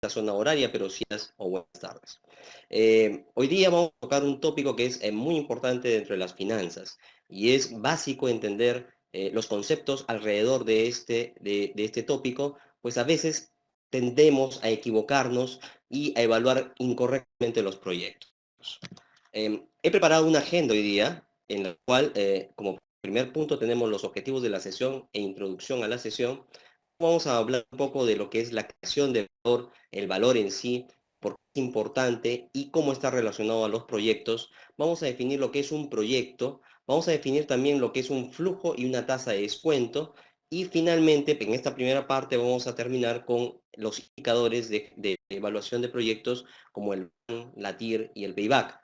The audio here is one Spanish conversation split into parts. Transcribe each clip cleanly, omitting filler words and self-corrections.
la zona horaria, pero sí o buenas tardes. Hoy día vamos a tocar un tópico que es muy importante dentro de las finanzas y es básico entender los conceptos alrededor de este tópico, pues a veces tendemos a equivocarnos y a evaluar incorrectamente los proyectos. He preparado una agenda hoy día en la cual, como primer punto, tenemos los objetivos de la sesión e introducción a la sesión. Vamos a hablar un poco de lo que es la creación de valor, el valor en sí, por qué es importante y cómo está relacionado a los proyectos. Vamos a definir lo que es un proyecto, vamos a definir también lo que es un flujo y una tasa de descuento. Y finalmente, en esta primera parte, vamos a terminar con los indicadores de evaluación de proyectos como el PAN, la TIR y el payback.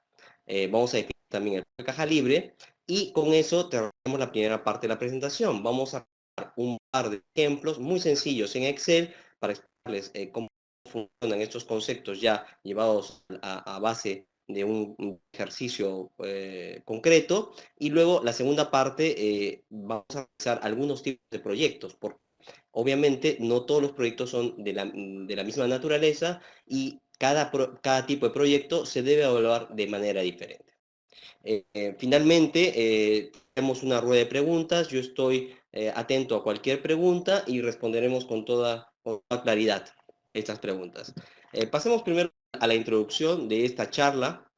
Vamos a definir también el caja libre y con eso terminamos la primera parte de la presentación. Vamos a dar un par de ejemplos muy sencillos en Excel para explicarles cómo funcionan estos conceptos ya llevados a base de un ejercicio concreto. Y luego la segunda parte vamos a realizar algunos tipos de proyectos, porque obviamente no todos los proyectos son de la misma naturaleza y cada tipo de proyecto se debe evaluar de manera diferente. Finalmente, tenemos una rueda de preguntas. Yo estoy atento a cualquier pregunta y responderemos con toda claridad estas preguntas. Pasemos primero a la introducción de esta charla,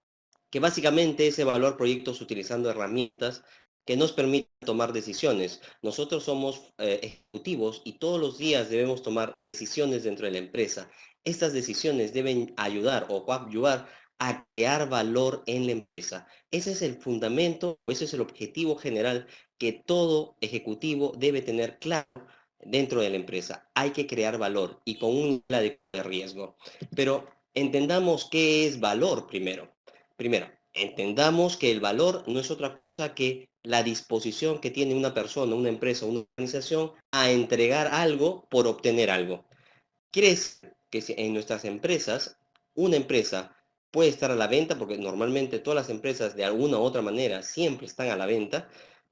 que básicamente es evaluar proyectos utilizando herramientas que nos permiten tomar decisiones. Nosotros somos ejecutivos y todos los días debemos tomar decisiones dentro de la empresa. Estas decisiones deben ayudar o coadyuvar a crear valor en la empresa. Ese es el fundamento, ese es el objetivo general que todo ejecutivo debe tener claro dentro de la empresa. Hay que crear valor y con un nivel adecuado de riesgo. Pero entendamos qué es valor primero. Primero, entendamos que el valor no es otra cosa que la disposición que tiene una persona, una empresa, una organización a entregar algo por obtener algo. Quiere decir que si en nuestras empresas, una empresa puede estar a la venta, porque normalmente todas las empresas de alguna u otra manera siempre están a la venta,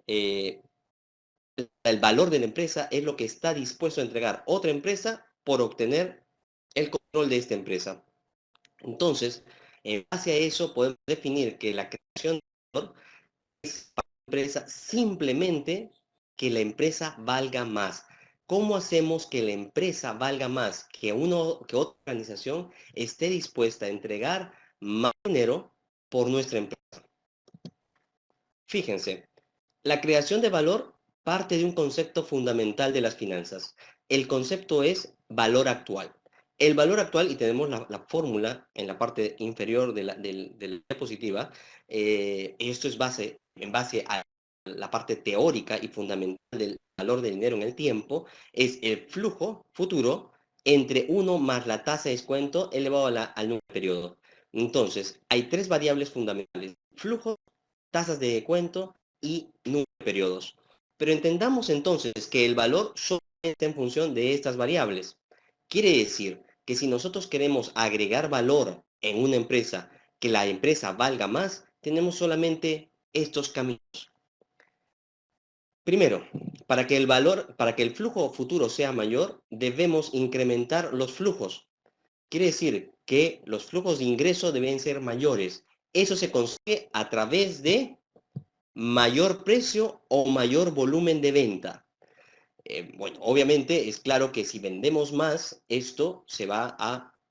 eh, el valor de la empresa es lo que está dispuesto a entregar otra empresa por obtener el control de esta empresa. Entonces, en base a eso podemos definir que la creación de valor es para la empresa simplemente que la empresa valga más. ¿Cómo hacemos que la empresa valga más? Que otra organización esté dispuesta a entregar más dinero por nuestra empresa. Fíjense, la creación de valor parte de un concepto fundamental de las finanzas. El concepto es valor actual. El valor actual, y tenemos la fórmula en la parte inferior de la diapositiva, esto es en base a la parte teórica y fundamental del valor del dinero en el tiempo, es el flujo futuro entre 1 más la tasa de descuento elevado al número de periodo. Entonces, hay tres variables fundamentales: flujo, tasas de descuento y número de periodos. Pero entendamos entonces que el valor solo está en función de estas variables. Quiere decir que si nosotros queremos agregar valor en una empresa, que la empresa valga más, tenemos solamente estos caminos. Primero, para que el flujo futuro sea mayor, debemos incrementar los flujos. Quiere decir que los flujos de ingreso deben ser mayores. Eso se consigue a través de mayor precio o mayor volumen de venta. Bueno, obviamente es claro que si vendemos más, esto va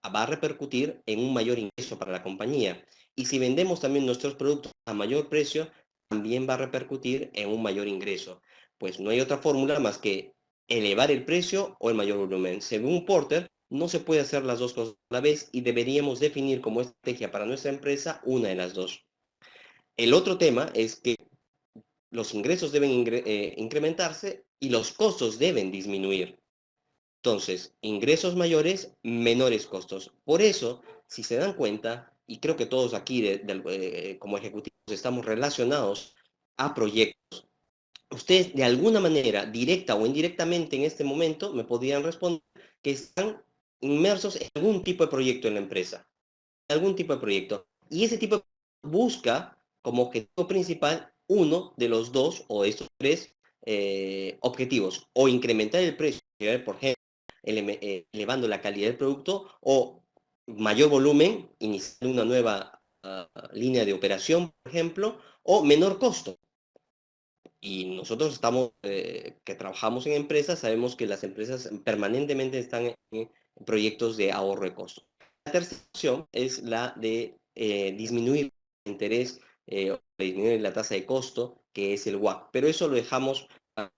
a repercutir en un mayor ingreso para la compañía. Y si vendemos también nuestros productos a mayor precio, también va a repercutir en un mayor ingreso. Pues no hay otra fórmula más que elevar el precio o el mayor volumen. Según Porter, no se puede hacer las dos cosas a la vez y deberíamos definir como estrategia para nuestra empresa una de las dos. El otro tema es que los ingresos deben incrementarse y los costos deben disminuir. Entonces, ingresos mayores, menores costos. Por eso, si se dan cuenta, y creo que todos aquí como ejecutivos estamos relacionados a proyectos, ustedes de alguna manera, directa o indirectamente en este momento, me podrían responder que están inmersos en algún tipo de proyecto en la empresa, algún tipo de proyecto. Y ese tipo de busca como objetivo principal uno de los dos o estos tres objetivos: o incrementar el precio, por ejemplo, elevando la calidad del producto, o mayor volumen, iniciar una nueva línea de operación, por ejemplo, o menor costo. Y nosotros estamos, que trabajamos en empresas, sabemos que las empresas permanentemente están en proyectos de ahorro de costo. La tercera opción es la de disminuir el interés o disminuir la tasa de costo, que es el WACC. Pero eso lo dejamos a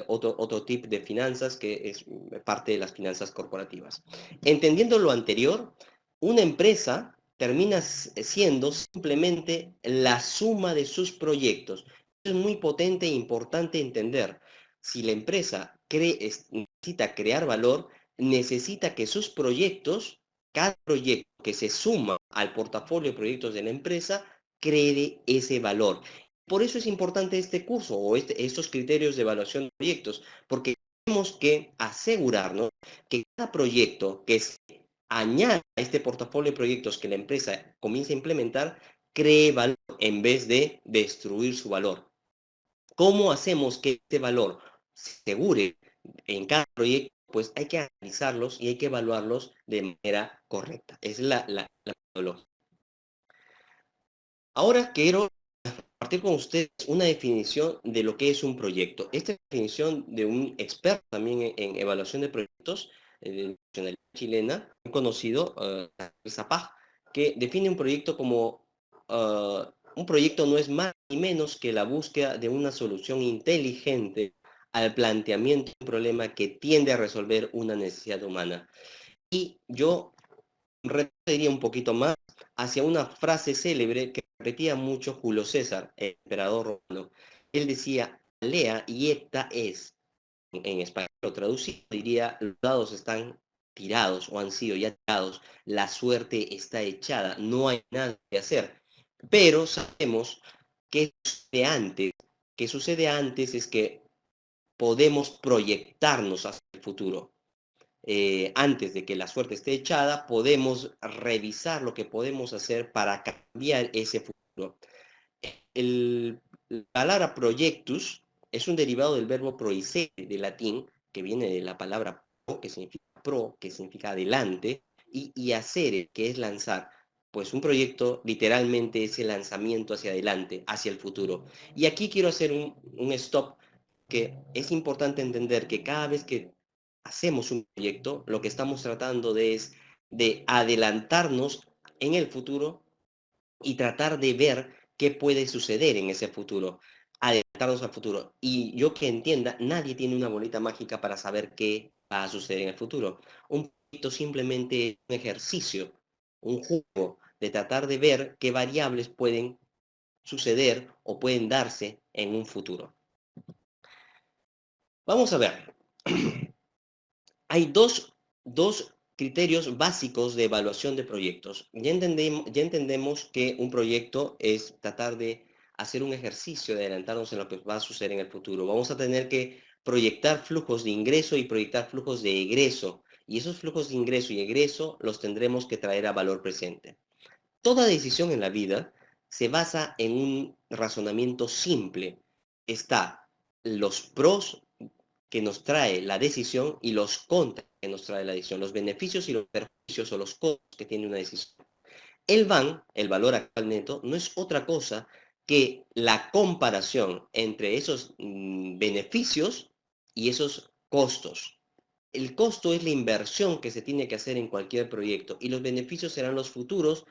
otro tipo de finanzas, que es parte de las finanzas corporativas. Entendiendo lo anterior, una empresa termina siendo simplemente la suma de sus proyectos. Es muy potente e importante entender. Si la empresa necesita crear valor, necesita que sus proyectos, cada proyecto que se suma al portafolio de proyectos de la empresa, cree ese valor. Por eso es importante este curso o estos criterios de evaluación de proyectos, porque tenemos que asegurarnos que cada proyecto que se añada a este portafolio de proyectos que la empresa comienza a implementar, cree valor en vez de destruir su valor. ¿Cómo hacemos que este valor se asegure en cada proyecto? Pues hay que analizarlos y hay que evaluarlos de manera correcta. Esa es la metodología. Ahora quiero compartir con ustedes una definición de lo que es un proyecto. Esta definición de un experto también en evaluación de proyectos de la nacionalidad chilena, muy conocido, Zapag, que define un proyecto como un proyecto no es más ni menos que la búsqueda de una solución inteligente al planteamiento de un problema que tiende a resolver una necesidad humana. Y yo retrocedería un poquito más hacia una frase célebre que repetía mucho Julio César, el emperador romano. Él decía, lea y ecta es. En español lo traducido diría, los dados están tirados o han sido ya tirados, la suerte está echada, no hay nada que hacer. Pero sabemos que sucede antes. ¿Qué sucede antes? Es que podemos proyectarnos hacia el futuro. Antes de que la suerte esté echada, podemos revisar lo que podemos hacer para cambiar ese futuro. El, la palabra projectus es un derivado del verbo proicere, de latín, que viene de la palabra pro, que significa adelante, y hacer, que es lanzar. Pues un proyecto literalmente es el lanzamiento hacia adelante, hacia el futuro. Y aquí quiero hacer un stop, que es importante entender que cada vez que hacemos un proyecto, lo que estamos tratando es de adelantarnos en el futuro y tratar de ver qué puede suceder en ese futuro, adelantarnos al futuro. Y yo que entienda, nadie tiene una bolita mágica para saber qué va a suceder en el futuro. Un proyecto simplemente es un ejercicio, un juego de tratar de ver qué variables pueden suceder o pueden darse en un futuro. Vamos a ver. Hay dos criterios básicos de evaluación de proyectos. Ya entendemos que un proyecto es tratar de hacer un ejercicio de adelantarnos en lo que va a suceder en el futuro. Vamos a tener que proyectar flujos de ingreso y proyectar flujos de egreso. Y esos flujos de ingreso y egreso los tendremos que traer a valor presente. Toda decisión en la vida se basa en un razonamiento simple. Está los pros que nos trae la decisión y los contras que nos trae la decisión, los beneficios y los perjuicios o los costos que tiene una decisión. El VAN, el valor actual neto, no es otra cosa que la comparación entre esos beneficios y esos costos. El costo es la inversión que se tiene que hacer en cualquier proyecto y los beneficios serán los futuros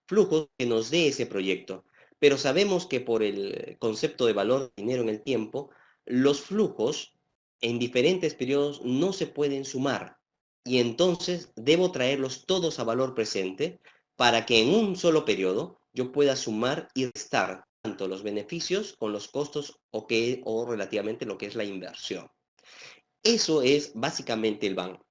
flujos que nos dé ese proyecto. Pero sabemos que por el concepto de valor de dinero en el tiempo, los flujos en diferentes periodos no se pueden sumar y entonces debo traerlos todos a valor presente para que en un solo periodo yo pueda sumar y restar tanto los beneficios con los costos o relativamente lo que es la inversión. Eso es básicamente el banco.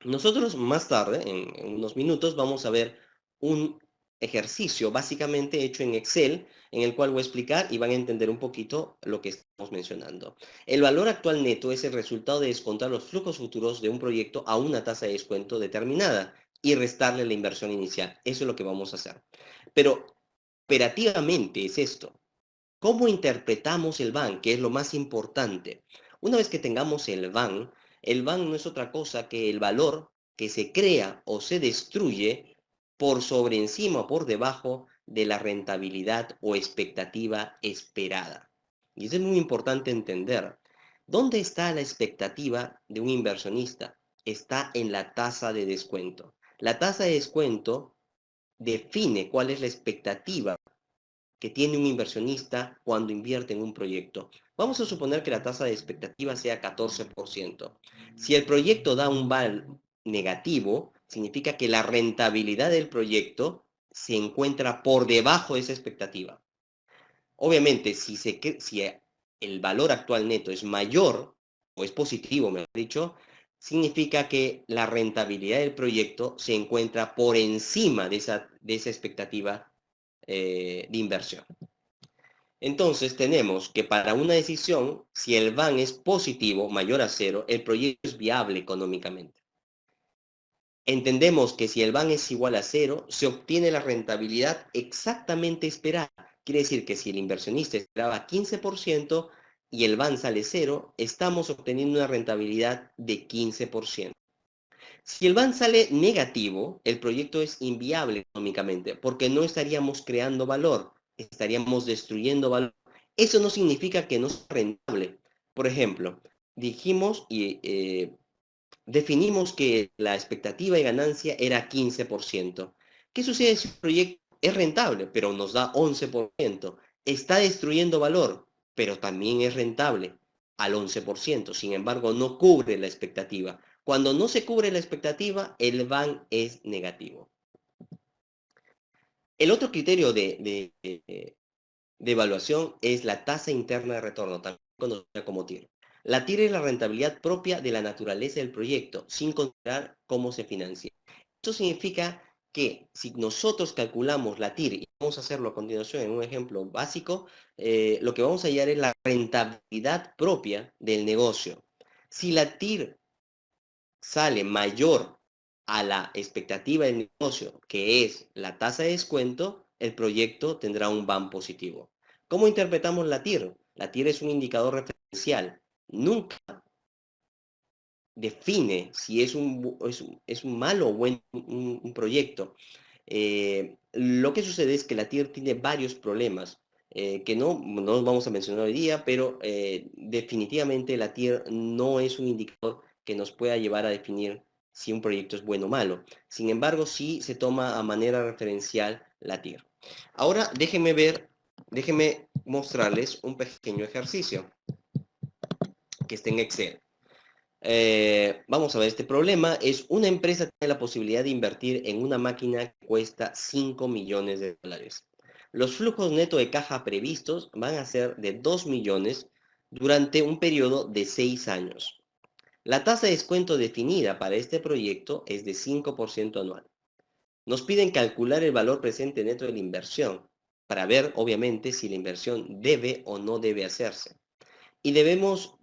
Nosotros más tarde, en unos minutos, vamos a ver un ejercicio básicamente hecho en Excel, en el cual voy a explicar y van a entender un poquito lo que estamos mencionando. El valor actual neto es el resultado de descontar los flujos futuros de un proyecto a una tasa de descuento determinada y restarle la inversión inicial. Eso es lo que vamos a hacer. Pero operativamente es esto. ¿Cómo interpretamos el VAN? Que es lo más importante. Una vez que tengamos el VAN no es otra cosa que el valor que se crea o se destruye por sobre encima o por debajo de la rentabilidad o expectativa esperada. Y eso es muy importante entender. ¿Dónde está la expectativa de un inversionista? Está en la tasa de descuento. La tasa de descuento define cuál es la expectativa que tiene un inversionista cuando invierte en un proyecto. Vamos a suponer que la tasa de expectativa sea 14%. Si el proyecto da un val negativo, significa que la rentabilidad del proyecto se encuentra por debajo de esa expectativa. Obviamente, si el valor actual neto es mayor, o es positivo, mejor dicho, significa que la rentabilidad del proyecto se encuentra por encima de esa expectativa de inversión. Entonces tenemos que para una decisión, si el VAN es positivo, mayor a cero, el proyecto es viable económicamente. Entendemos que si el VAN es igual a cero, se obtiene la rentabilidad exactamente esperada. Quiere decir que si el inversionista esperaba 15% y el VAN sale cero, estamos obteniendo una rentabilidad de 15%. Si el VAN sale negativo, el proyecto es inviable económicamente porque no estaríamos creando valor, estaríamos destruyendo valor. Eso no significa que no sea rentable. Por ejemplo, dijimos y definimos que la expectativa de ganancia era 15%. ¿Qué sucede si el proyecto es rentable, pero nos da 11%? Está destruyendo valor, pero también es rentable al 11%. Sin embargo, no cubre la expectativa. Cuando no se cubre la expectativa, el VAN es negativo. El otro criterio de evaluación es la tasa interna de retorno, también conocida como TIR. La TIR es la rentabilidad propia de la naturaleza del proyecto, sin considerar cómo se financia. Esto significa que si nosotros calculamos la TIR, y vamos a hacerlo a continuación en un ejemplo básico, lo que vamos a hallar es la rentabilidad propia del negocio. Si la TIR sale mayor a la expectativa del negocio, que es la tasa de descuento, el proyecto tendrá un VAN positivo. ¿Cómo interpretamos la TIR? La TIR es un indicador referencial. Nunca define si es un malo o buen un proyecto. Lo que sucede es que la TIR tiene varios problemas que no nos vamos a mencionar hoy día, pero definitivamente la TIR no es un indicador que nos pueda llevar a definir si un proyecto es bueno o malo. Sin embargo, sí se toma a manera referencial la TIR. Ahora déjenme mostrarles un pequeño ejercicio que está en Excel. Vamos a ver, este problema es una empresa que tiene la posibilidad de invertir en una máquina que cuesta 5 millones de dólares. Los flujos netos de caja previstos van a ser de 2 millones durante un periodo de 6 años. La tasa de descuento definida para este proyecto es de 5% anual. Nos piden calcular el valor presente neto de la inversión para ver, obviamente, si la inversión debe o no debe hacerse. Y debemos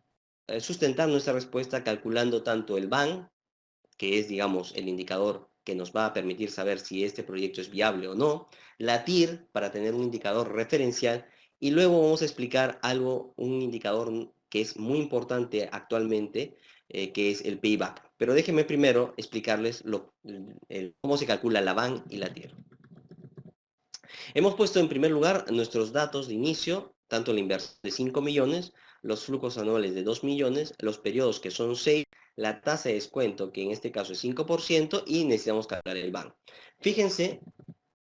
sustentar nuestra respuesta calculando tanto el VAN, que es, digamos, el indicador que nos va a permitir saber si este proyecto es viable o no, la TIR, para tener un indicador referencial, y luego vamos a explicar un indicador que es muy importante actualmente, que es el payback. Pero déjenme primero explicarles cómo se calcula la VAN y la TIR. Hemos puesto en primer lugar nuestros datos de inicio, tanto la inversión de 5 millones, los flujos anuales de 2 millones, los periodos que son 6, la tasa de descuento que en este caso es 5% y necesitamos calcular el VAN. Fíjense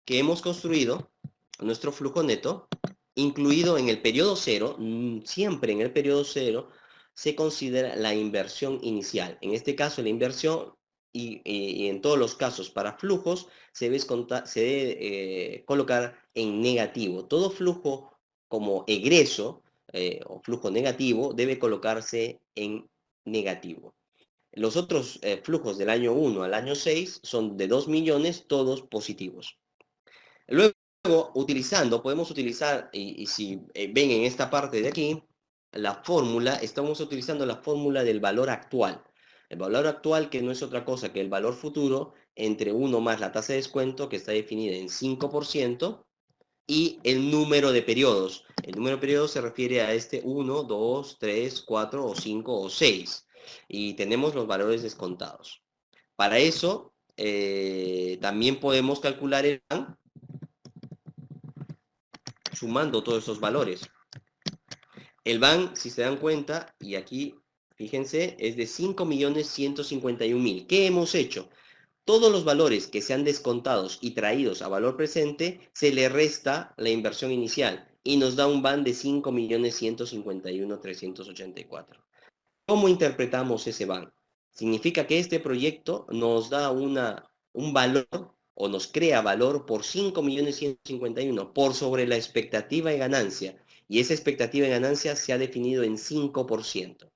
que hemos construido nuestro flujo neto, incluido en el periodo 0, siempre en el periodo 0 se considera la inversión inicial. En este caso la inversión y en todos los casos para flujos se debe colocar en negativo. Todo flujo como egreso o flujo negativo debe colocarse en negativo. Los otros flujos del año 1 al año 6 son de 2 millones, todos positivos. Luego, podemos utilizar, y si ven en esta parte de aquí, la fórmula, estamos utilizando la fórmula del valor actual. El valor actual que no es otra cosa que el valor futuro entre 1 más la tasa de descuento que está definida en 5% y el número de periodos. El número de periodos se refiere a este 1, 2, 3, 4 o 5 o 6. Y tenemos los valores descontados. Para eso también podemos calcular el VAN sumando todos esos valores. El VAN, si se dan cuenta, y aquí, fíjense, es de 5.151.000. ¿Qué hemos hecho? Todos los valores que sean descontados y traídos a valor presente, se le resta la inversión inicial y nos da un VAN de 5.151.384. ¿Cómo interpretamos ese VAN? Significa que este proyecto nos da un valor o nos crea valor por 5.151.000 por sobre la expectativa de ganancia. Y esa expectativa de ganancia se ha definido en 5%.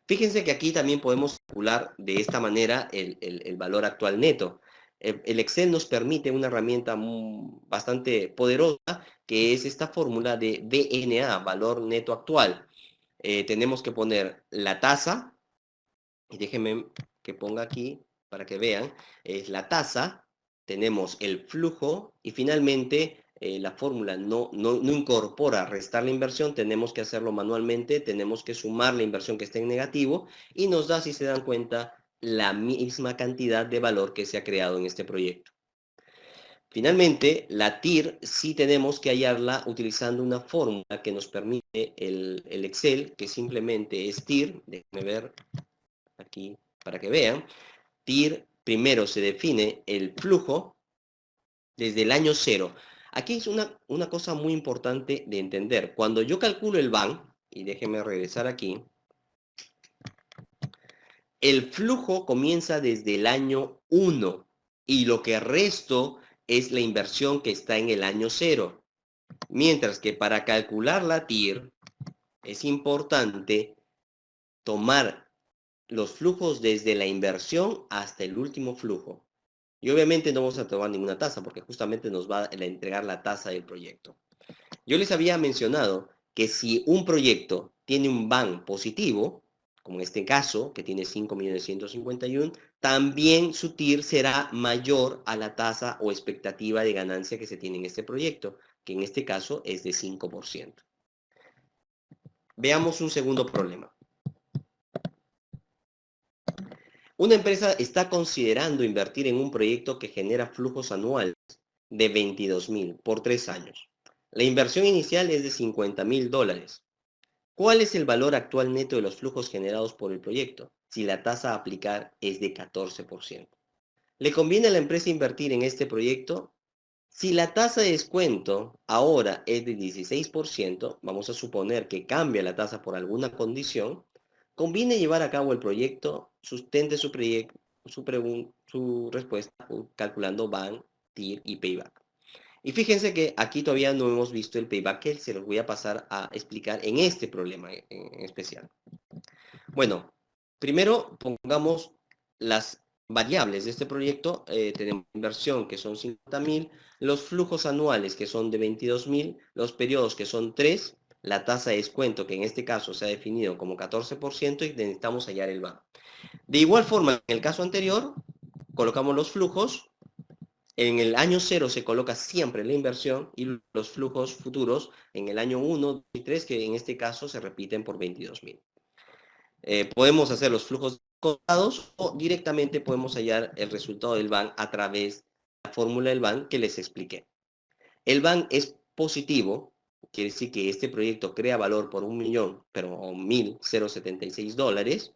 Fíjense que aquí también podemos calcular de esta manera el valor actual neto. El Excel nos permite una herramienta bastante poderosa, que es esta fórmula de VNA, valor neto actual. Tenemos que poner la tasa, y déjenme que ponga aquí para que vean, es la tasa, tenemos el flujo y finalmente la fórmula no incorpora restar la inversión, tenemos que hacerlo manualmente, tenemos que sumar la inversión que esté en negativo y nos da, si se dan cuenta, la misma cantidad de valor que se ha creado en este proyecto. Finalmente, la TIR sí tenemos que hallarla utilizando una fórmula que nos permite el Excel, que simplemente es TIR, déjenme ver aquí para que vean. TIR, primero se define el flujo desde el año 0. Aquí es una cosa muy importante de entender. Cuando yo calculo el VAN, y déjenme regresar aquí, el flujo comienza desde el año 1 y lo que resto es la inversión que está en el año 0. Mientras que para calcular la TIR es importante tomar los flujos desde la inversión hasta el último flujo. Y obviamente no vamos a tomar ninguna tasa porque justamente nos va a entregar la tasa del proyecto. Yo les había mencionado que si un proyecto tiene un VAN positivo, como en este caso, que tiene 5.151.000, también su TIR será mayor a la tasa o expectativa de ganancia que se tiene en este proyecto, que en este caso es de 5%. Veamos un segundo problema. Una empresa está considerando invertir en un proyecto que genera flujos anuales de 22.000 por 3 años. La inversión inicial es de $50.000. ¿Cuál es el valor actual neto de los flujos generados por el proyecto si la tasa a aplicar es de 14%? ¿Le conviene a la empresa invertir en este proyecto? Si la tasa de descuento ahora es de 16%, vamos a suponer que cambia la tasa por alguna condición, conviene llevar a cabo el proyecto, sustente su respuesta calculando VAN, TIR y Payback. Y fíjense que aquí todavía no hemos visto el Payback, que se los voy a pasar a explicar en este problema en especial. Bueno, primero pongamos las variables de este proyecto. Tenemos inversión que son 50.000, los flujos anuales que son de 22.000, los periodos que son 3, la tasa de descuento que en este caso se ha definido como 14% y necesitamos hallar el VAN. De igual forma, en el caso anterior, colocamos los flujos. En el año 0 se coloca siempre la inversión y los flujos futuros en el año 1, 2 y 3, que en este caso se repiten por 22.000. Podemos hacer los flujos contados o directamente podemos hallar el resultado del VAN a través de la fórmula del VAN que les expliqué. El VAN es positivo, quiere decir que este proyecto crea valor por $1.076,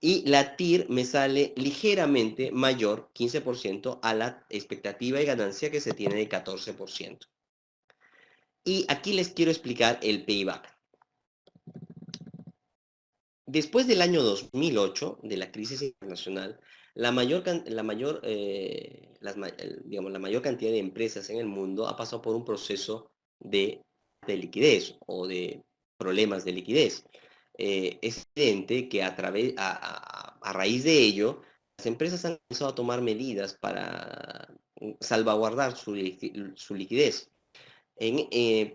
y la TIR me sale ligeramente mayor, 15%, a la expectativa de ganancia que se tiene de 14%. Y aquí les quiero explicar el payback. Después del año 2008, de la crisis internacional, la mayor cantidad de empresas en el mundo ha pasado por un proceso de liquidez o de problemas de liquidez. Es evidente que a raíz de ello, las empresas han comenzado a tomar medidas para salvaguardar su liquidez.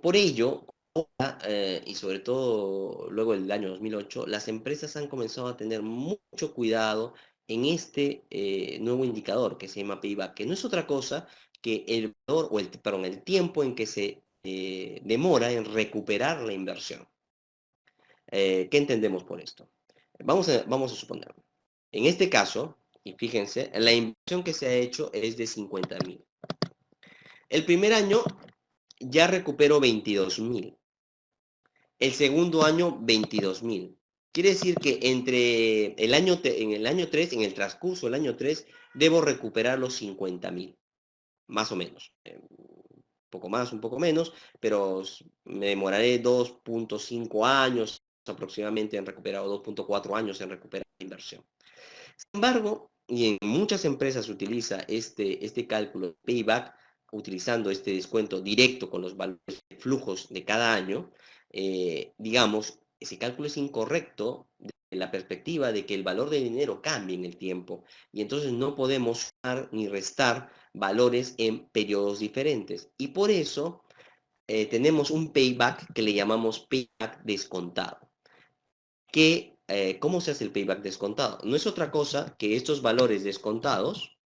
Por ello, y sobre todo luego del año 2008, las empresas han comenzado a tener mucho cuidado en este nuevo indicador que se llama payback, que no es otra cosa que el valor o el tiempo en que se demora en recuperar la inversión. ¿Qué entendemos por esto? Vamos a suponer. En este caso, y fíjense, la inversión que se ha hecho es de 50.000. El primer año ya recuperó 22.000. El segundo año, 22.000. Quiere decir que en el año 3, en el transcurso del año 3, debo recuperar los 50.000, más o menos. Un poco más, un poco menos, pero me demoraré 2.5 años aproximadamente en recuperar, o 2.4 años en recuperar la inversión. Sin embargo, y en muchas empresas se utiliza este cálculo de payback, utilizando este descuento directo con los valores de flujos de cada año, digamos, ese cálculo es incorrecto desde la perspectiva de que el valor del dinero cambia en el tiempo y entonces no podemos sumar ni restar valores en periodos diferentes. Y por eso tenemos un payback que le llamamos payback descontado. ¿Cómo se hace el payback descontado? No es otra cosa que estos valores descontados.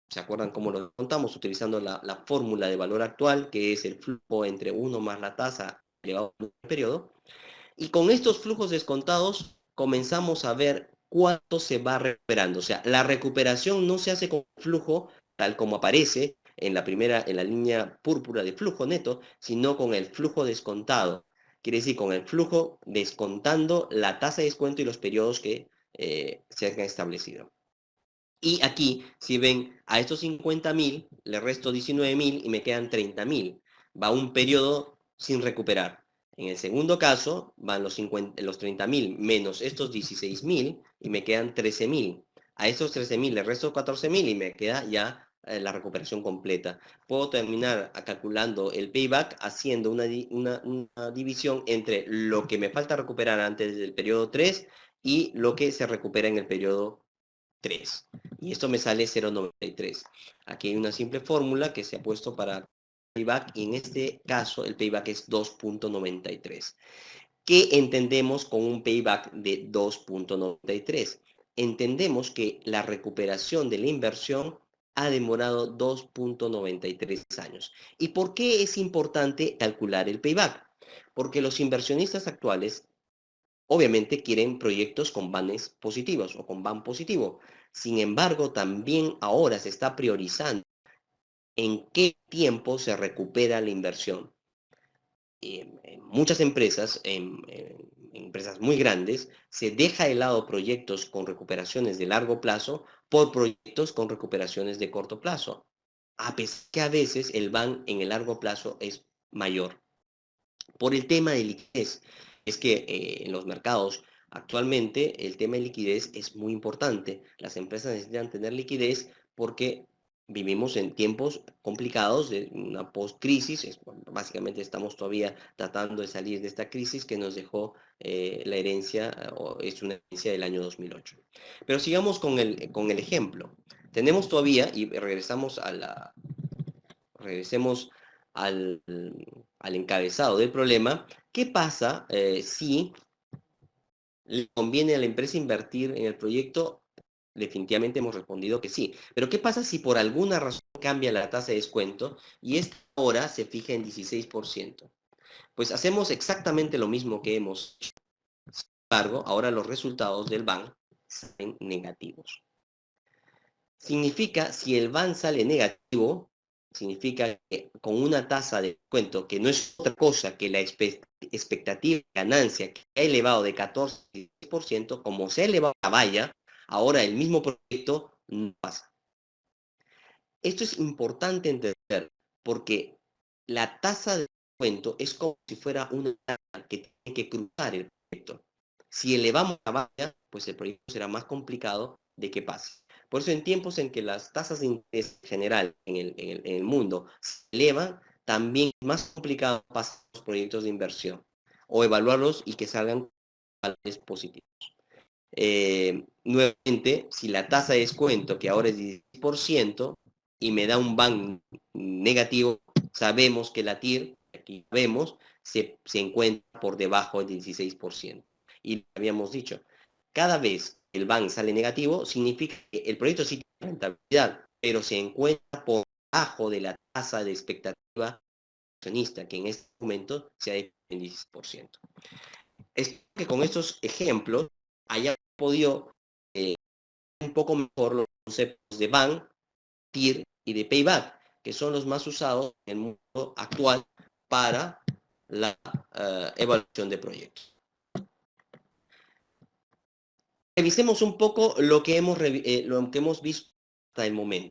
¿Se acuerdan cómo lo contamos? Utilizando la fórmula de valor actual, que es el flujo entre 1 más la tasa elevado al periodo. Y con estos flujos descontados comenzamos a ver cuánto se va recuperando. O sea, la recuperación no se hace con flujo tal como aparece en la línea púrpura de flujo neto, sino con el flujo descontado. Quiere decir, con el flujo descontando la tasa de descuento y los periodos que se han establecido. Y aquí, si ven, a estos 50.000 le resto 19.000 y me quedan 30.000. Va un periodo sin recuperar. En el segundo caso, van los 30.000 menos estos 16.000 y me quedan 13.000. A estos 13.000 le resto 14.000 y me queda ya la recuperación completa. Puedo terminar calculando el payback haciendo una división entre lo que me falta recuperar antes del periodo 3 y lo que se recupera en el periodo 3. Y esto me sale 0.93. Aquí hay una simple fórmula que se ha puesto para payback y en este caso el payback es 2.93. ¿Qué entendemos con un payback de 2.93? Entendemos que la recuperación de la inversión ha demorado 2.93 años. ¿Y por qué es importante calcular el payback? Porque los inversionistas actuales obviamente quieren proyectos con vanes positivos o con van positivo. Sin embargo, también ahora se está priorizando en qué tiempo se recupera la inversión. En muchas empresas, en empresas muy grandes, se deja de lado proyectos con recuperaciones de largo plazo por proyectos con recuperaciones de corto plazo. A pesar que a veces el van en el largo plazo es mayor. Por el tema de liquidez, es que en los mercados actualmente el tema de liquidez es muy importante. Las empresas necesitan tener liquidez porque vivimos en tiempos complicados de una post-crisis. Básicamente estamos todavía tratando de salir de esta crisis que nos dejó la herencia, o es una herencia del año 2008. Pero sigamos con el ejemplo. Tenemos todavía, y regresemos al, al encabezado del problema. ¿Qué pasa si le conviene a la empresa invertir en el proyecto? Definitivamente hemos respondido que sí. Pero ¿qué pasa si por alguna razón cambia la tasa de descuento y esta hora se fija en 16%? Pues hacemos exactamente lo mismo que hemos hecho. Sin embargo, ahora los resultados del BAN salen negativos. Significa, si el BAN sale negativo, significa que con una tasa de descuento que no es otra cosa que la expectativa de ganancia que ha elevado de 14 a 16%, como se ha elevado la valla, ahora el mismo proyecto no pasa. Esto es importante entender porque la tasa de descuento es como si fuera una valla que tiene que cruzar el proyecto. Si elevamos la valla, pues el proyecto será más complicado de que pase. Por eso en tiempos en que las tasas de interés en general en el mundo se elevan, también es más complicado pasar los proyectos de inversión o evaluarlos y que salgan valores positivos. Nuevamente, si la tasa de descuento, que ahora es 16%, y me da un BAN negativo, sabemos que la TIR, aquí vemos, se encuentra por debajo del 16%. Y habíamos dicho, cada vez que el BAN sale negativo, significa que el proyecto sí tiene rentabilidad, pero se encuentra por debajo de la tasa de expectativa accionista, que en este momento se ha definido en 16%. Es que con estos ejemplos haya podido un poco mejor los conceptos de BAN, TIR y de payback, que son los más usados en el mundo actual para la evaluación de proyectos. Revisemos un poco lo que hemos visto hasta el momento.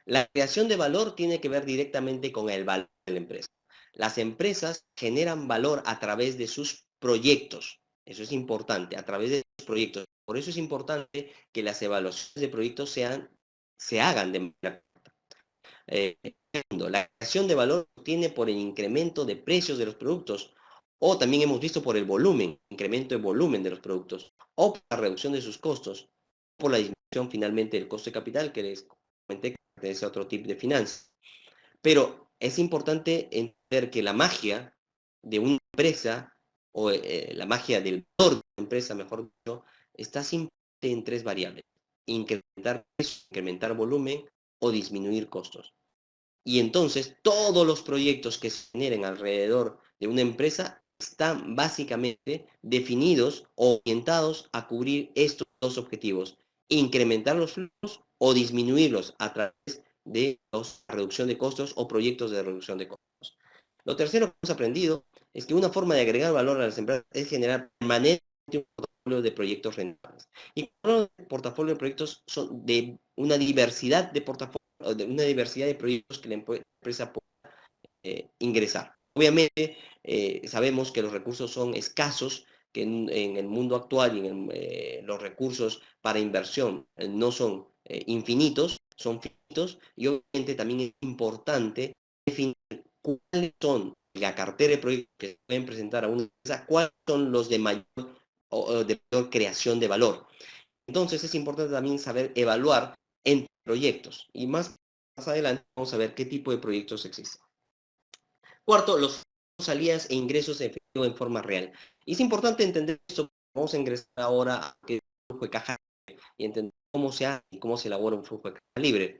La creación de valor tiene que ver directamente con el valor de la empresa. Las empresas generan valor a través de sus proyectos. Eso es importante, a través de sus proyectos. Por eso es importante que las evaluaciones de proyectos se hagan de manera la creación de valor tiene por el incremento de precios de los productos, o también hemos visto por el volumen, incremento de volumen de los productos, o por la reducción de sus costos, por la disminución finalmente del costo de capital, que les comenté que es otro tipo de finanzas. Pero es importante entender que la magia de una empresa, o la magia del valor de una empresa, mejor dicho, está simplemente en tres variables: incrementar precio, incrementar volumen o disminuir costos. Y entonces todos los proyectos que se generen alrededor de una empresa están básicamente definidos o orientados a cubrir estos dos objetivos: incrementar los flujos o disminuirlos a través de la reducción de costos o proyectos de reducción de costos. Lo tercero que hemos aprendido es que una forma de agregar valor a las empresas es generar permanentemente un portafolio de proyectos rentables. Y los portafolios de proyectos son de una diversidad de portafolios, de una diversidad de proyectos que la empresa puede ingresar. Obviamente, sabemos que los recursos son escasos, que en el mundo actual y los recursos para inversión no son infinitos, son finitos, y obviamente también es importante definir cuáles son la cartera de proyectos que se pueden presentar a una empresa, cuáles son los de mayor creación de valor. Entonces es importante también saber evaluar entre proyectos, y más adelante vamos a ver qué tipo de proyectos existen. Cuarto, los salidas e ingresos en efectivo en forma real. Y es importante entender esto. Vamos a ingresar ahora a qué es un flujo de caja y entender cómo se hace y cómo se elabora un flujo de caja libre.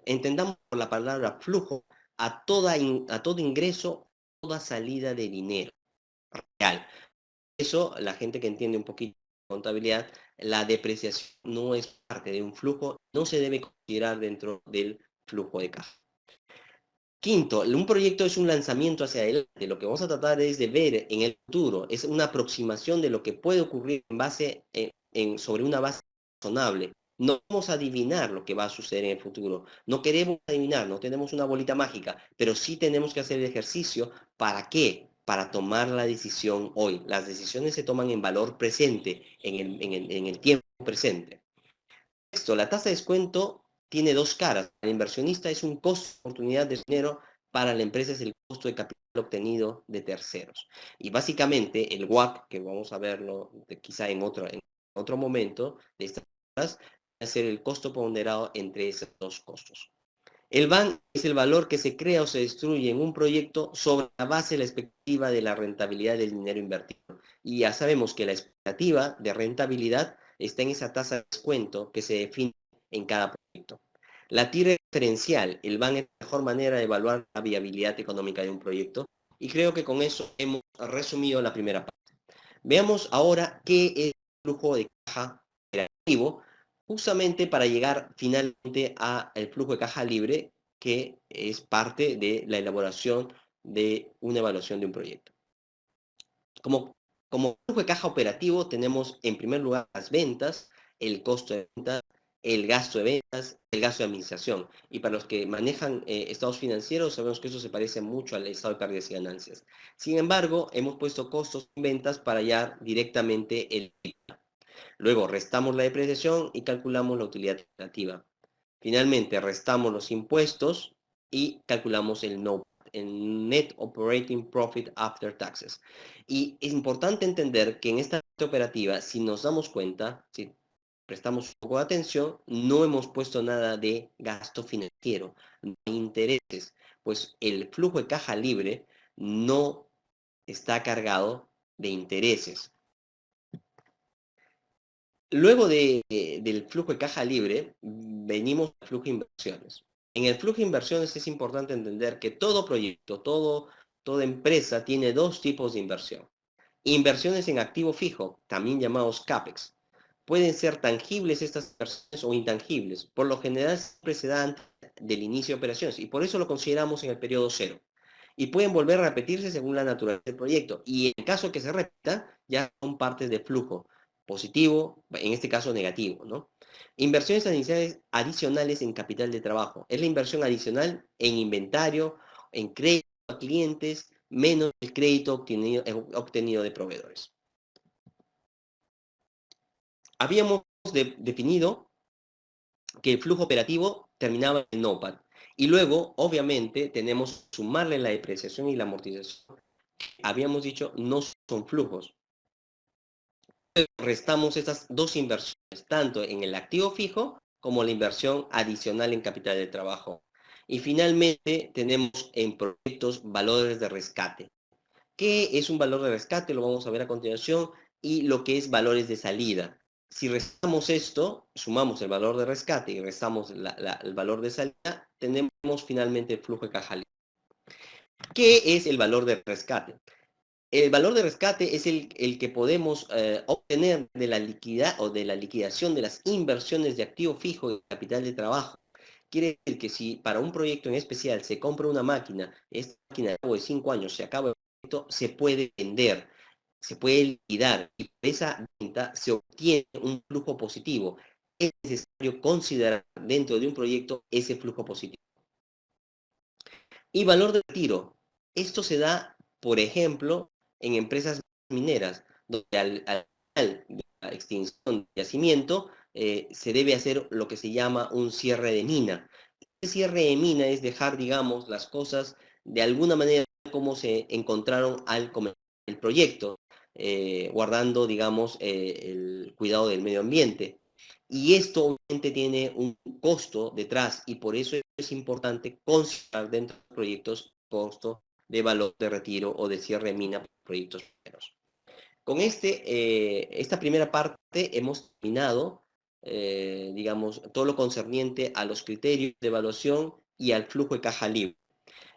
Entendamos por la palabra flujo a todo ingreso, toda salida de dinero real. Eso, la gente que entiende un poquito de contabilidad, la depreciación no es parte de un flujo, no se debe considerar dentro del flujo de caja. Quinto, un proyecto es un lanzamiento hacia adelante. Lo que vamos a tratar es de ver en el futuro, es una aproximación de lo que puede ocurrir sobre una base razonable. No vamos a adivinar lo que va a suceder en el futuro. No queremos adivinar, no tenemos una bolita mágica, pero sí tenemos que hacer el ejercicio. ¿Para qué? Para tomar la decisión hoy. Las decisiones se toman en valor presente, en el tiempo presente. Sexto, la tasa de descuento tiene dos caras. Para el inversionista es un costo de oportunidad de dinero, para la empresa es el costo de capital obtenido de terceros. Y básicamente el WACC, que vamos a verlo quizá en otro momento de estas cosas, va a ser el costo ponderado entre esos dos costos. El BAN es el valor que se crea o se destruye en un proyecto sobre la base de la expectativa de la rentabilidad del dinero invertido. Y ya sabemos que la expectativa de rentabilidad está en esa tasa de descuento que se define en cada proyecto. La tira referencial, el BAN es la mejor manera de evaluar la viabilidad económica de un proyecto. Y creo que con eso hemos resumido la primera parte. Veamos ahora qué es el flujo de caja operativo, justamente para llegar finalmente al flujo de caja libre, que es parte de la elaboración de una evaluación de un proyecto. Como flujo de caja operativo tenemos en primer lugar las ventas, el costo de ventas, el gasto de ventas, el gasto de administración. Y para los que manejan estados financieros, sabemos que eso se parece mucho al estado de pérdidas y ganancias. Sin embargo, hemos puesto costos en ventas para hallar directamente el EBITDA. Luego restamos la depreciación y calculamos la utilidad operativa. Finalmente restamos los impuestos y calculamos el Net Operating Profit After Taxes. Y es importante entender que en esta operativa, si nos damos cuenta, si prestamos un poco de atención, no hemos puesto nada de gasto financiero, no hay intereses, pues el flujo de caja libre no está cargado de intereses. Luego del flujo de caja libre, venimos al flujo de inversiones. En el flujo de inversiones es importante entender que todo proyecto, toda empresa tiene dos tipos de inversión. Inversiones en activo fijo, también llamados CAPEX. Pueden ser tangibles estas inversiones o intangibles. Por lo general siempre se da antes del inicio de operaciones y por eso lo consideramos en el periodo cero. Y pueden volver a repetirse según la naturaleza del proyecto. Y en caso que se repita, ya son partes de flujo positivo, en este caso negativo, ¿no? Inversiones adicionales en capital de trabajo. Es la inversión adicional en inventario, en crédito a clientes, menos el crédito obtenido de proveedores. Habíamos definido que el flujo operativo terminaba en NOPAT. Y luego, obviamente, tenemos que sumarle la depreciación y la amortización. Habíamos dicho, no son flujos. Restamos estas dos inversiones, tanto en el activo fijo como la inversión adicional en capital de trabajo. Y finalmente tenemos en proyectos valores de rescate. ¿Qué es un valor de rescate? Lo vamos a ver a continuación. Y lo que es valores de salida. Si restamos esto, sumamos el valor de rescate y restamos el valor de salida, tenemos finalmente el flujo de caja libre. ¿Qué es el valor de rescate? El valor de rescate es el que podemos obtener de la liquidez o de la liquidación de las inversiones de activo fijo y capital de trabajo. Quiere decir que si para un proyecto en especial se compra una máquina, esta máquina al cabo de 5 años se acaba el proyecto, se puede vender, se puede liquidar y por esa venta se obtiene un flujo positivo. Es necesario considerar dentro de un proyecto ese flujo positivo. Y valor de retiro. Esto se da, por ejemplo, en empresas mineras, donde al final de la extinción del yacimiento se debe hacer lo que se llama un cierre de mina. El cierre de mina es dejar, digamos, las cosas de alguna manera como se encontraron al comenzar el proyecto, guardando, digamos, el cuidado del medio ambiente. Y esto obviamente tiene un costo detrás y por eso es importante considerar dentro de los proyectos costo de valor de retiro o de cierre de mina para proyectos mineros. Con esta primera parte hemos terminado, digamos, todo lo concerniente a los criterios de evaluación y al flujo de caja libre.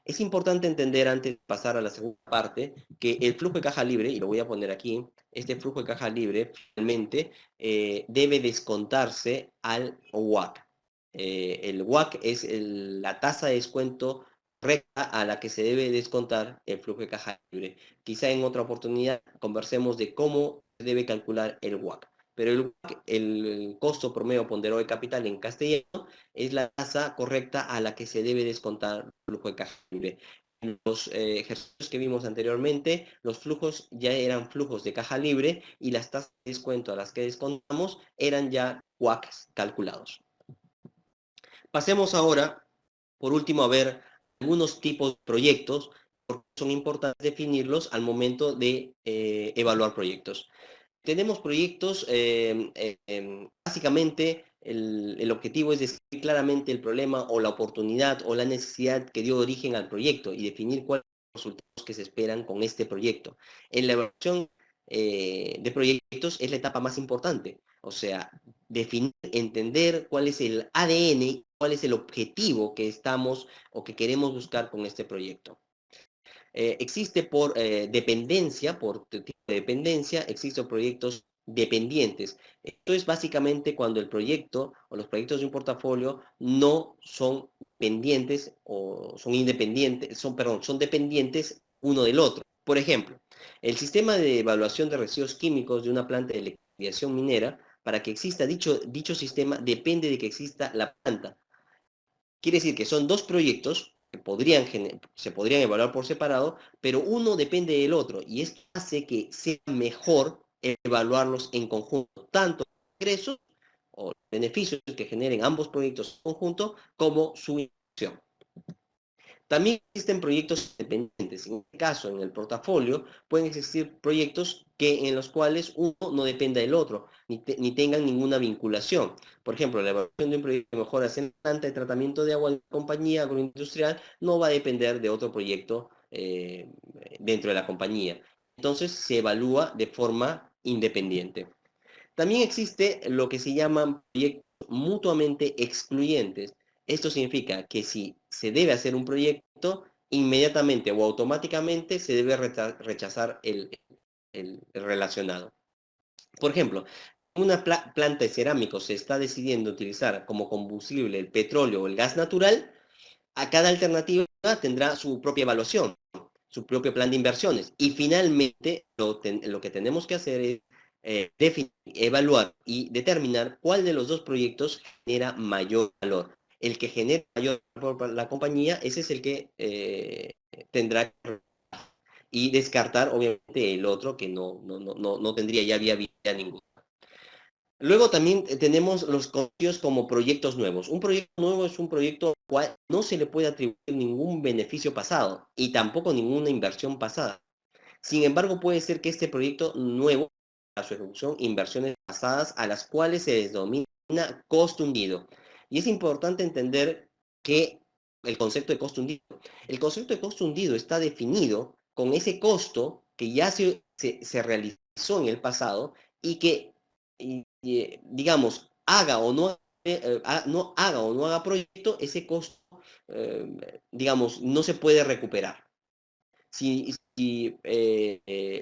Es importante entender antes de pasar a la segunda parte que el flujo de caja libre, y lo voy a poner aquí, este flujo de caja libre finalmente debe descontarse al WACC. El WACC es la tasa de descuento recta a la que se debe descontar el flujo de caja libre. Quizá en otra oportunidad conversemos de cómo se debe calcular el WACC. Pero el WACC, el costo promedio ponderado de capital en castellano, es la tasa correcta a la que se debe descontar el flujo de caja libre. En los ejercicios que vimos anteriormente, los flujos ya eran flujos de caja libre y las tasas de descuento a las que descontamos eran ya WACCs calculados. Pasemos ahora, por último, a ver algunos tipos de proyectos, porque son importantes definirlos al momento de evaluar proyectos. Tenemos proyectos, básicamente el objetivo es describir claramente el problema o la oportunidad o la necesidad que dio origen al proyecto y definir cuáles son los resultados que se esperan con este proyecto. En la evaluación de proyectos es la etapa más importante, o sea, definir, entender cuál es el ADN, cuál es el objetivo que estamos o que queremos buscar con este proyecto. Existe por dependencia, por tipo de dependencia, existen proyectos dependientes. Esto es básicamente cuando el proyecto o los proyectos de un portafolio no son dependientes o son independientes, son dependientes uno del otro. Por ejemplo, el sistema de evaluación de residuos químicos de una planta de lixiviación minera, para que exista dicho sistema, depende de que exista la planta. Quiere decir que son dos proyectos que se podrían evaluar por separado, pero uno depende del otro y esto hace que sea mejor evaluarlos en conjunto, tanto los ingresos o beneficios que generen ambos proyectos en conjunto como su inversión. También existen proyectos independientes. En este caso, en el portafolio, pueden existir proyectos en los cuales uno no dependa del otro, ni tengan ninguna vinculación. Por ejemplo, la evaluación de un proyecto de mejoras en la planta de tratamiento de agua de compañía agroindustrial no va a depender de otro proyecto dentro de la compañía. Entonces, se evalúa de forma independiente. También existe lo que se llaman proyectos mutuamente excluyentes. Esto significa que si se debe hacer un proyecto, inmediatamente o automáticamente se debe rechazar el relacionado. Por ejemplo, una planta de cerámicos se está decidiendo utilizar como combustible el petróleo o el gas natural, a cada alternativa tendrá su propia evaluación, su propio plan de inversiones. Y finalmente, lo que tenemos que hacer es evaluar y determinar cuál de los dos proyectos genera mayor valor. El que genera mayor valor para la compañía, ese es el que tendrá que, y descartar, obviamente, el otro que no tendría ya viabilidad ninguna. Luego también tenemos los conocidos como proyectos nuevos. Un proyecto nuevo es un proyecto al cual no se le puede atribuir ningún beneficio pasado y tampoco ninguna inversión pasada. Sin embargo, puede ser que este proyecto nuevo, a su ejecución, inversiones pasadas a las cuales se denomina costo hundido. Y es importante entender que el concepto de costo hundido. El concepto de costo hundido está definido con ese costo que ya se realizó en el pasado y que, digamos, haga o no, no haga o no haga proyecto, ese costo, digamos, no se puede recuperar.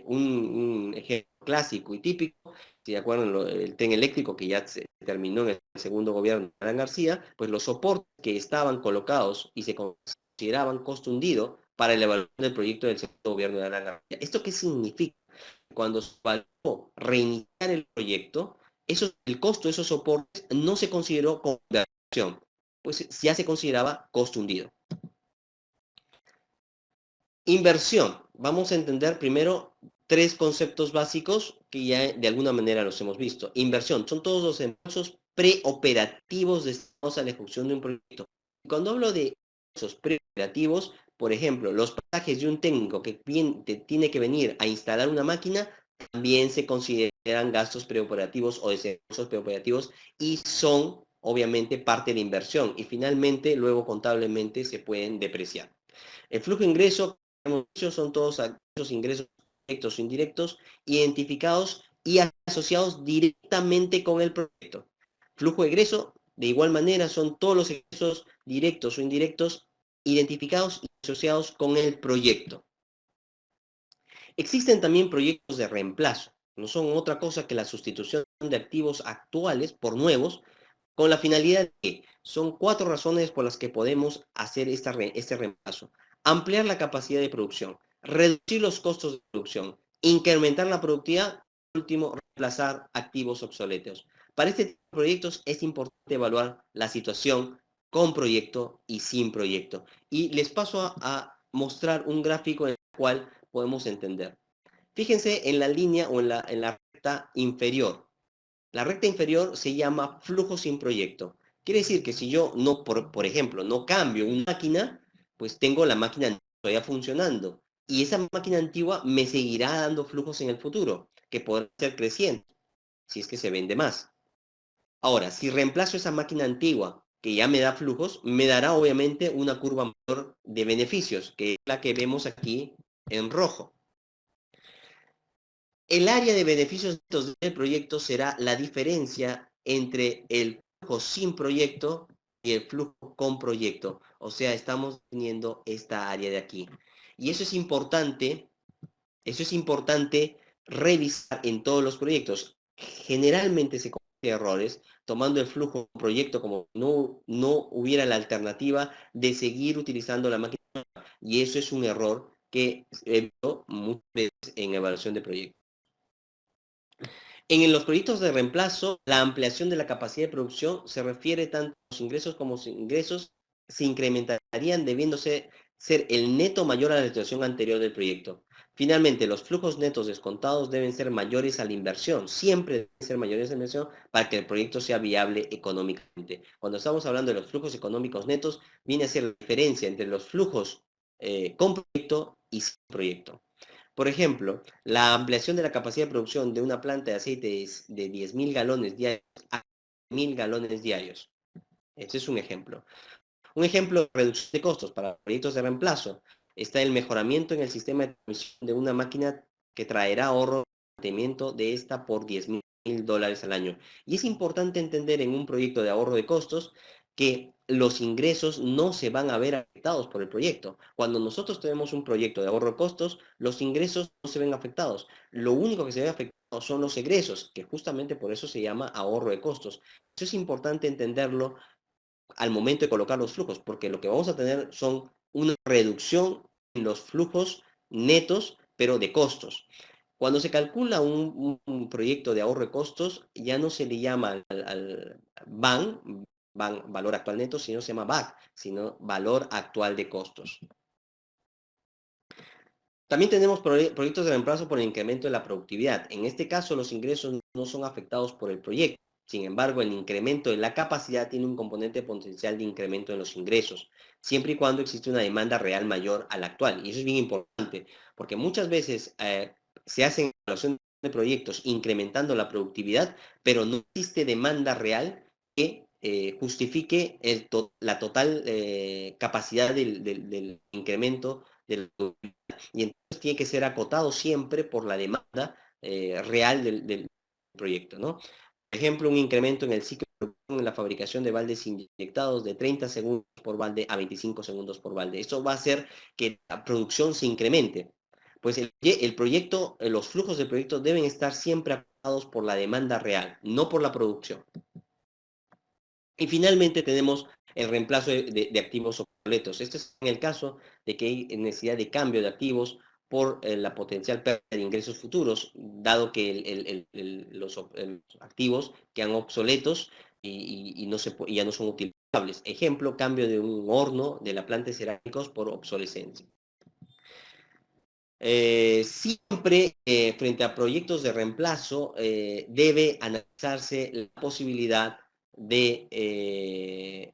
Un ejemplo clásico y típico, si de acuerdo el tren eléctrico que ya se terminó en el segundo gobierno de Alan García, pues los soportes que estaban colocados y se consideraban costo hundido para la evaluación del proyecto del segundo gobierno de Alan García. ¿Esto qué significa? Cuando se evaluó reiniciar el proyecto, el costo de esos soportes no se consideró como inversión, pues ya se consideraba costo hundido. Inversión. Vamos a entender primero tres conceptos básicos que ya de alguna manera los hemos visto. Inversión. Son todos los esfuerzos preoperativos destinados a la ejecución de un proyecto. Cuando hablo de esos preoperativos, por ejemplo, los pasajes de un técnico que tiene que venir a instalar una máquina, también se consideran gastos preoperativos o desembolsos preoperativos y son, obviamente, parte de la inversión. Y finalmente, luego contablemente se pueden depreciar. El flujo de ingreso son todos aquellos ingresos directos o indirectos identificados y asociados directamente con el proyecto. Flujo de egreso, de igual manera, son todos los ingresos directos o indirectos identificados y asociados con el proyecto. Existen también proyectos de reemplazo. No son otra cosa que la sustitución de activos actuales por nuevos, con la finalidad de que son 4 razones por las que podemos hacer este reemplazo. Ampliar la capacidad de producción, reducir los costos de producción, incrementar la productividad, y último, reemplazar activos obsoletos. Para este tipo de proyectos es importante evaluar la situación con proyecto y sin proyecto. Y les paso a mostrar un gráfico en el cual podemos entender. Fíjense en la línea o en la recta inferior. La recta inferior se llama flujo sin proyecto. Quiere decir que si yo no, por ejemplo, no cambio una máquina, pues tengo la máquina todavía funcionando. Y esa máquina antigua me seguirá dando flujos en el futuro, que podrán ser crecientes, si es que se vende más. Ahora, si reemplazo esa máquina antigua, que ya me da flujos, me dará obviamente una curva mayor de beneficios, que es la que vemos aquí en rojo. El área de beneficios del proyecto será la diferencia entre el flujo sin proyecto y el flujo con proyecto. O sea, estamos teniendo esta área de aquí. Y eso es importante revisar en todos los proyectos. Generalmente se cometen errores tomando el flujo proyecto como no hubiera la alternativa de seguir utilizando la máquina. Y eso es un error que he visto muchas veces en evaluación de proyectos. En los proyectos de reemplazo, la ampliación de la capacidad de producción se refiere tanto a los ingresos como los ingresos se incrementarían debiéndose ser el neto mayor a la situación anterior del proyecto. Finalmente, los flujos netos descontados deben ser mayores a la inversión, siempre deben ser mayores a la inversión para que el proyecto sea viable económicamente. Cuando estamos hablando de los flujos económicos netos, viene a ser la diferencia entre los flujos con proyecto y sin proyecto. Por ejemplo, la ampliación de la capacidad de producción de una planta de aceite es de 10.000 galones diarios a 1.000 galones diarios. Este es un ejemplo. Un ejemplo de reducción de costos para proyectos de reemplazo está el mejoramiento en el sistema de transmisión de una máquina que traerá ahorro de mantenimiento de esta por $10.000 al año. Y es importante entender en un proyecto de ahorro de costos que los ingresos no se van a ver afectados por el proyecto. Cuando nosotros tenemos un proyecto de ahorro de costos, los ingresos no se ven afectados. Lo único que se ve afectado son los egresos, que justamente por eso se llama ahorro de costos. Eso es importante entenderlo al momento de colocar los flujos, porque lo que vamos a tener son una reducción en los flujos netos, pero de costos. Cuando se calcula un proyecto de ahorro de costos, ya no se le llama al BAN, valor actual neto, sino se llama BAC, sino valor actual de costos. También tenemos proyectos de reemplazo por el incremento de la productividad. En este caso, los ingresos no son afectados por el proyecto. Sin embargo, el incremento de la capacidad tiene un componente potencial de incremento en los ingresos, siempre y cuando existe una demanda real mayor a la actual. Y eso es bien importante, porque muchas veces se hacen evaluación de proyectos incrementando la productividad, pero no existe demanda real que justifique la total capacidad del incremento del y entonces tiene que ser acotado siempre por la demanda real del proyecto, ¿no? Por ejemplo, un incremento en el ciclo de producción en la fabricación de baldes inyectados de 30 segundos por balde a 25 segundos por balde. Esto va a hacer que la producción se incremente. Pues el proyecto, los flujos del proyecto deben estar siempre acotados por la demanda real, no por la producción. Y finalmente tenemos el reemplazo de activos obsoletos. Este es en el caso de que hay necesidad de cambio de activos por la potencial pérdida de ingresos futuros, dado que los activos quedan obsoletos y ya no son utilizables. Ejemplo, cambio de un horno de la planta de cerámicos por obsolescencia. Siempre frente a proyectos de reemplazo debe analizarse la posibilidad de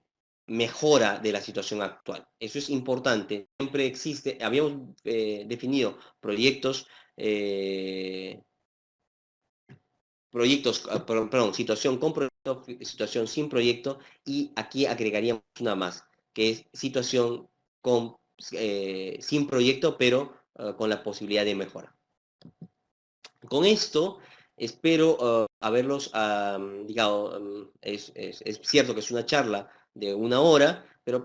mejora de la situación actual. Eso es importante. Siempre existe, habíamos definido perdón, situación con proyecto, situación sin proyecto, y aquí agregaríamos una más, que es situación sin proyecto, pero con la posibilidad de mejora. Con esto, espero haberlos, digamos, es cierto que es una charla de 1 hora, pero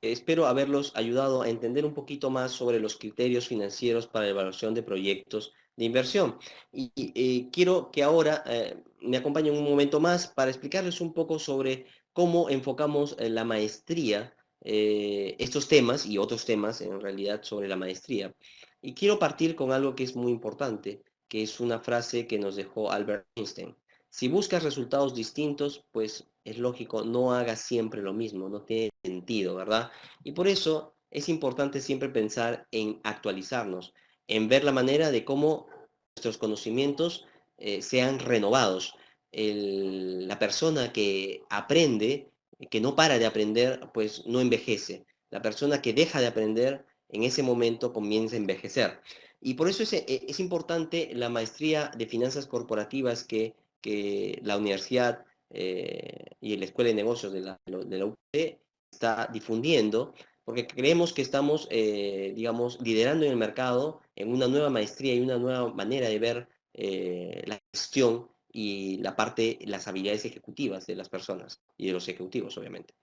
espero haberlos ayudado a entender un poquito más sobre los criterios financieros para la evaluación de proyectos de inversión. Y quiero que ahora me acompañen un momento más para explicarles un poco sobre cómo enfocamos la maestría, estos temas y otros temas en realidad sobre la maestría. Y quiero partir con algo que es muy importante, que es una frase que nos dejó Albert Einstein. Si buscas resultados distintos, pues es lógico, no hagas siempre lo mismo, no tiene sentido, ¿verdad? Y por eso es importante siempre pensar en actualizarnos, en ver la manera de cómo nuestros conocimientos sean renovados. La persona que aprende, que no para de aprender, pues no envejece. La persona que deja de aprender, en ese momento comienza a envejecer. Y por eso es importante la maestría de finanzas corporativas que la universidad y la Escuela de Negocios de la UP está difundiendo, porque creemos que estamos, digamos, liderando en el mercado en una nueva maestría y una nueva manera de ver la gestión y las habilidades ejecutivas de las personas y de los ejecutivos, obviamente.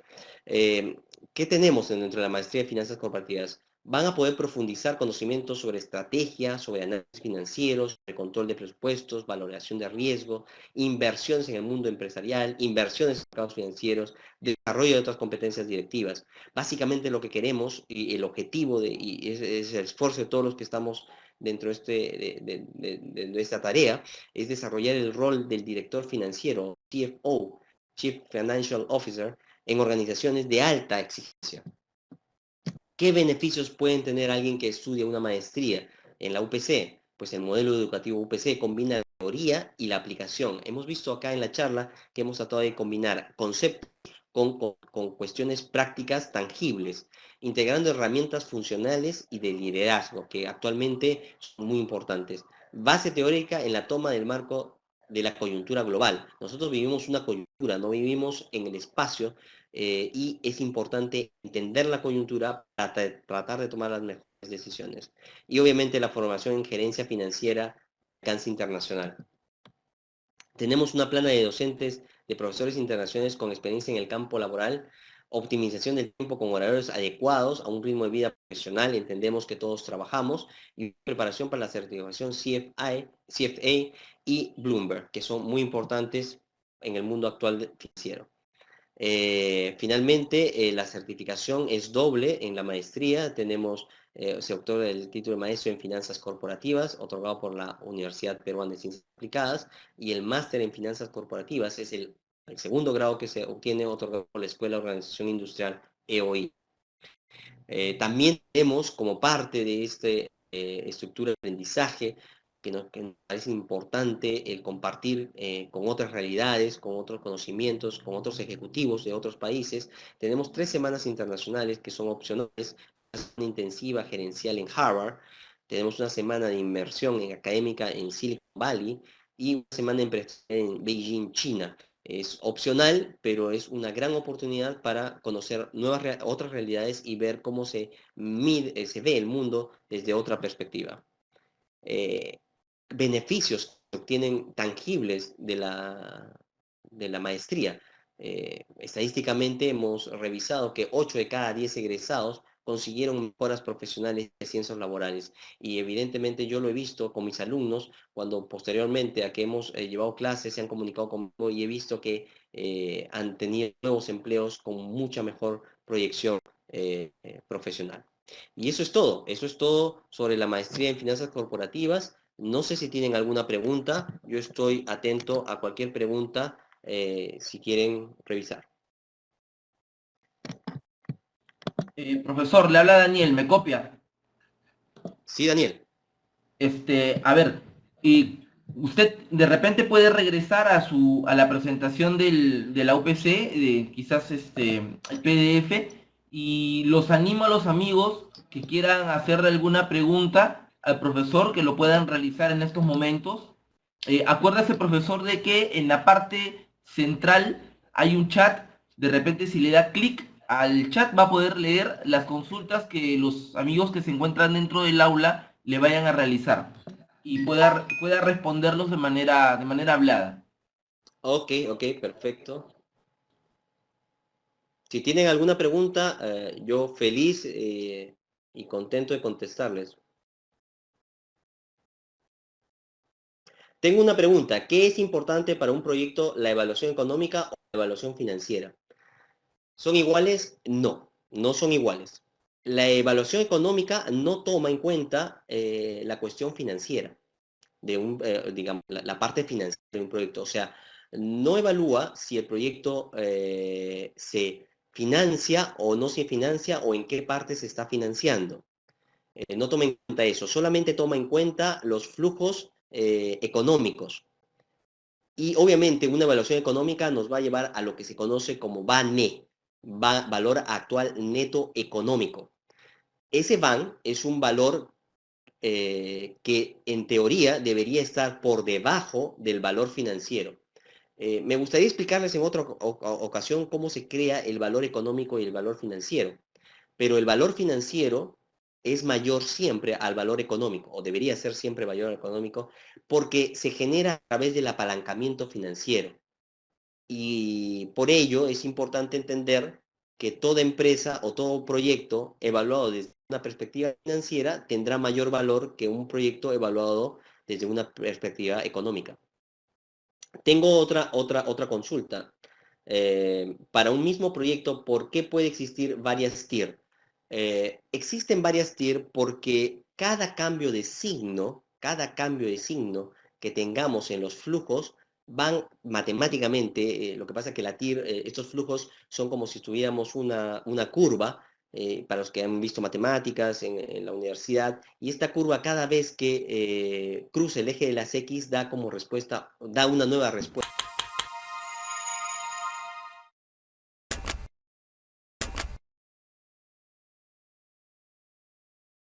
Eh, ¿Qué tenemos dentro de la maestría de finanzas corporativas? Van a poder profundizar conocimientos sobre estrategia, sobre análisis financieros, sobre control de presupuestos, valoración de riesgo, inversiones en el mundo empresarial, inversiones en mercados financieros, desarrollo de otras competencias directivas. Básicamente lo que queremos y el objetivo es el esfuerzo de todos los que estamos dentro de esta tarea, es desarrollar el rol del director financiero, CFO, Chief Financial Officer, en organizaciones de alta exigencia. ¿Qué beneficios pueden tener alguien que estudia una maestría en la UPC? Pues el modelo educativo UPC combina la teoría y la aplicación. Hemos visto acá en la charla que hemos tratado de combinar conceptos con cuestiones prácticas tangibles, integrando herramientas funcionales y de liderazgo, que actualmente son muy importantes. Base teórica en la toma del marco de la coyuntura global. Nosotros vivimos una coyuntura, no vivimos en el espacio, y es importante entender la coyuntura para tratar de tomar las mejores decisiones. Y obviamente la formación en gerencia financiera de alcance internacional. Tenemos una plana de docentes, de profesores internacionales con experiencia en el campo laboral, optimización del tiempo con horarios adecuados a un ritmo de vida profesional, entendemos que todos trabajamos, y preparación para la certificación CFA y Bloomberg, que son muy importantes en el mundo actual financiero. Finalmente, la certificación es doble en la maestría. Se otorga el título de maestro en finanzas corporativas, otorgado por la Universidad Peruana de Ciencias Aplicadas, y el máster en finanzas corporativas es el segundo grado que se obtiene otorgado por la Escuela de Organización Industrial EOI. También tenemos como parte de esta estructura de aprendizaje que nos parece importante el compartir con otras realidades, con otros conocimientos, con otros ejecutivos de otros países. Tenemos 3 semanas internacionales que son opcionales, una intensiva gerencial en Harvard, tenemos una semana de inmersión académica en Silicon Valley y una semana en Beijing, China. Es opcional, pero es una gran oportunidad para conocer otras realidades y ver cómo se ve el mundo desde otra perspectiva. Eh, Beneficios que obtienen tangibles de la maestría. Estadísticamente hemos revisado que 8 de cada 10 egresados consiguieron mejoras profesionales de ciencias laborales. Y evidentemente yo lo he visto con mis alumnos cuando posteriormente a que hemos llevado clases se han comunicado conmigo y he visto que han tenido nuevos empleos con mucha mejor proyección profesional. Y eso es todo sobre la maestría en finanzas corporativas. No sé si tienen alguna pregunta, yo estoy atento a cualquier pregunta si quieren revisar. Profesor, le habla Daniel, ¿me copia? Sí, Daniel. A ver, y usted de repente puede regresar a la presentación de la UPC, quizás el PDF, y los animo a los amigos que quieran hacerle alguna pregunta al profesor que lo puedan realizar en estos momentos. Acuérdese, profesor, de que en la parte central hay un chat. De repente, si le da clic al chat, va a poder leer las consultas que los amigos que se encuentran dentro del aula le vayan a realizar y pueda responderlos de manera hablada. Ok, ok, perfecto. Si tienen alguna pregunta, yo feliz y contento de contestarles. Tengo una pregunta. ¿Qué es importante para un proyecto, la evaluación económica o la evaluación financiera? ¿Son iguales? No, no son iguales. La evaluación económica no toma en cuenta la cuestión financiera, digamos, la parte financiera de un proyecto. O sea, no evalúa si el proyecto se financia o no se financia o en qué parte se está financiando. No toma en cuenta eso, solamente toma en cuenta los flujos económicos. Y obviamente una evaluación económica nos va a llevar a lo que se conoce como VANE, valor actual neto económico. Ese VAN es un valor que en teoría debería estar por debajo del valor financiero. Me gustaría explicarles en otra ocasión cómo se crea el valor económico y el valor financiero, pero el valor financiero es mayor siempre al valor económico, o debería ser siempre mayor al económico, porque se genera a través del apalancamiento financiero. Y por ello es importante entender que toda empresa o todo proyecto evaluado desde una perspectiva financiera tendrá mayor valor que un proyecto evaluado desde una perspectiva económica. Tengo otra consulta. Para un mismo proyecto, ¿por qué puede existir varias TIR? Existen varias TIR porque cada cambio de signo que tengamos en los flujos van matemáticamente, lo que pasa es que la TIR, estos flujos son como si tuviéramos una curva, para los que han visto matemáticas en la universidad, y esta curva cada vez que cruza el eje de las X da como respuesta, da una nueva respuesta.